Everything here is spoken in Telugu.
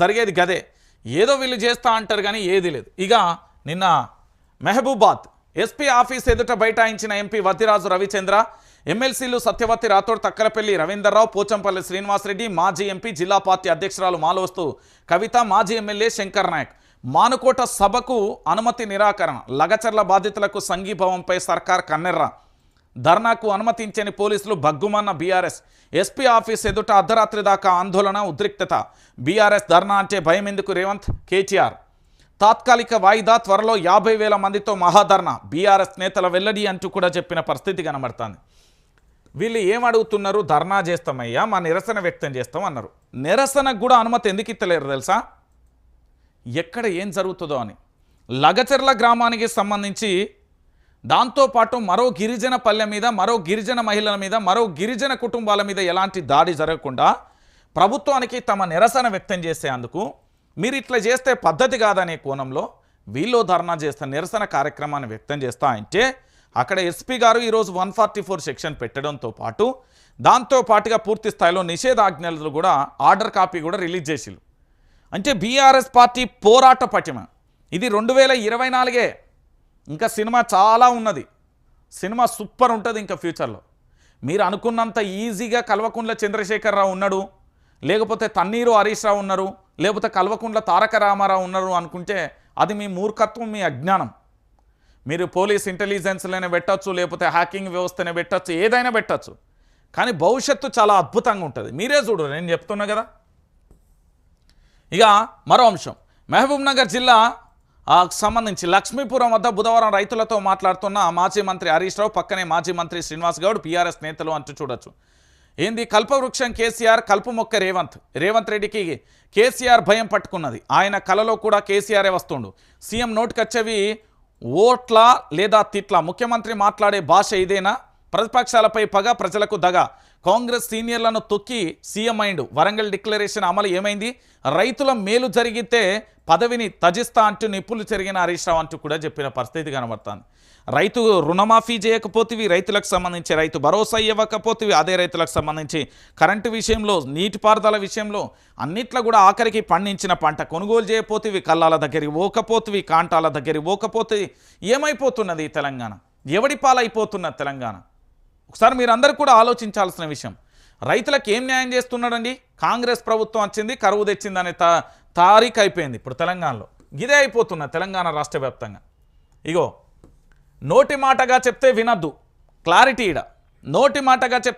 జరిగేది గదే. ఏదో వీళ్ళు చేస్తా అంటారు కానీ ఏది లేదు. ఇక నిన్న మెహబూబాద్ ఎస్పీ ఆఫీస్ ఎదుట బైఠాయించిన ఎంపీ వద్దిరాజు రవిచంద్ర, ఎమ్మెల్సీలు సత్యవతి రాథోడ్, తక్కలపల్లి రవీందర్రావు, పోచంపల్లి శ్రీనివాసరెడ్డి, మాజీ ఎంపీ జిల్లా పార్టీ అధ్యక్షురాలు మాలోస్తు కవిత, మాజీ ఎమ్మెల్యే శంకర్ నాయక్. మానుకోట సభకు అనుమతి నిరాకరణ, లగచర్ల బాధితులకు సంఘీభావంపై సర్కార్ కన్నెర్ర, ధర్నాకు అనుమతించని పోలీసులు బగ్గుమన్న బీఆర్ఎస్, ఎస్పీ ఆఫీస్ ఎదుట అర్ధరాత్రి దాకా ఆందోళన ఉద్రిక్తత, బీఆర్ఎస్ ధర్నా అంటే భయం ఎందుకు రేవంత్, కేటీఆర్. తాత్కాలిక వాయిదా, త్వరలో 50,000 మందితో మహాధర్నా, బీఆర్ఎస్ నేతల వెల్లడి అంటూ కూడా చెప్పిన పరిస్థితి కనబడుతుంది. వీళ్ళు ఏమడుగుతున్నారు? ధర్నా చేస్తామయ్యా, మా నిరసన వ్యక్తం చేస్తాం అన్నారు. నిరసనకు కూడా అనుమతి ఎందుకు ఇస్తలేరు తెలుసా? ఎక్కడ ఏం జరుగుతుందో అని. లగచర్ల గ్రామానికి సంబంధించి దాంతోపాటు మరో గిరిజన పల్లె మీద, మరో గిరిజన మహిళల మీద, మరో గిరిజన కుటుంబాల మీద ఎలాంటి దాడి జరగకుండా ప్రభుత్వానికి తమ నిరసన వ్యక్తం చేసేందుకు మీరు ఇట్లా చేస్తే పద్ధతి కాదనే కోణంలో వీళ్ళు ధర్నా చేస్తా, నిరసన కార్యక్రమాన్ని వ్యక్తం చేస్తా అంటే అక్కడ ఎస్పీ గారు ఈరోజు 144 సెక్షన్ పెట్టడంతో పాటు దాంతోపాటుగా పూర్తి స్థాయిలో నిషేధాజ్ఞలు కూడా ఆర్డర్ కాపీ కూడా రిలీజ్ చేసిరు. అంటే బీఆర్ఎస్ పార్టీ పోరాట పటిమ ఇది 2024. ఇంకా సినిమా చాలా ఉన్నది, సినిమా సూపర్ ఉంటుంది ఇంకా ఫ్యూచర్లో. మీరు అనుకున్నంత ఈజీగా కల్వకుంట్ల చంద్రశేఖరరావు ఉన్నాడు, లేకపోతే తన్నీరు హరీష్ రావు ఉన్నారు, లేకపోతే కల్వకుంట్ల తారక రామారావు ఉన్నారు అనుకుంటే అది మీ మూర్ఖత్వం, మీ అజ్ఞానం. మీరు పోలీస్ ఇంటెలిజెన్స్లోనే పెట్టచ్చు, లేకపోతే హ్యాకింగ్ వ్యవస్థనే పెట్టచ్చు, ఏదైనా పెట్టచ్చు. కానీ భవిష్యత్తు చాలా అద్భుతంగా ఉంటుంది. మీరే చూడు, నేను చెప్తున్నా కదా. ఇక మరో అంశం, మహబూబ్ నగర్ జిల్లా సంబంధించి లక్ష్మీపురం వద్ద బుధవారం రైతులతో మాట్లాడుతున్న మాజీ మంత్రి హరీష్ రావు, పక్కనే మాజీ మంత్రి శ్రీనివాస్ గౌడ్, బీఆర్ఎస్ నేతలు అంటూ చూడొచ్చు. ఏంది కల్పవృక్షం కేసీఆర్, కల్పు మొక్క రేవంత్ రెడ్డికి కేసీఆర్ భయం పట్టుకున్నది. ఆయన కలలో కూడా కేసీఆరే వస్తుండు. సీఎం నోటికొచ్చేవి ఓట్ల లేదా తిట్ల, ముఖ్యమంత్రి మాట్లాడే భాష ఇదేనా? ప్రతిపక్షాలపై పగ, ప్రజలకు దగ, కాంగ్రెస్ సీనియర్లను తొక్కి సీఎం అయిండు. వరంగల్ డిక్లరేషన్ అమలు ఏమైంది? రైతుల మేలు జరిగితే పదవిని త్యజిస్తా అంటూ నిప్పులు చెరిగిన హరీష్ రావు అంటూ కూడా చెప్పిన పరిస్థితి కనబడుతుంది. రైతు రుణమాఫీ చేయకపోతేవి, రైతులకు సంబంధించి రైతు భరోసా ఇవ్వకపోతేవి, అదే రైతులకు సంబంధించి కరెంటు విషయంలో, నీటిపారుదల విషయంలో అన్నిట్లో కూడా ఆఖరికి పండించిన పంట కొనుగోలు చేయకపోతేవి, కళ్ళాల దగ్గరికి పోకపోతేవి, కాంటాల దగ్గరికి పోకపోతే ఏమైపోతున్నది ఈ తెలంగాణ? ఎవడి పాలైపోతున్నది తెలంగాణ? ఒకసారి మీరందరూ కూడా ఆలోచించాల్సిన విషయం. రైతులకు ఏం న్యాయం చేస్తున్నాడండి? కాంగ్రెస్ ప్రభుత్వం వచ్చింది, కరువు తెచ్చిందనే తారీఖు అయిపోయింది ఇప్పుడు తెలంగాణలో. ఇదే అయిపోతున్న తెలంగాణ రాష్ట్ర వ్యాప్తంగా. ఇగో నోటి మాటగా చెప్తే వినద్దు, క్లారిటీ ఇడ. నోటి మాటగా చెప్తే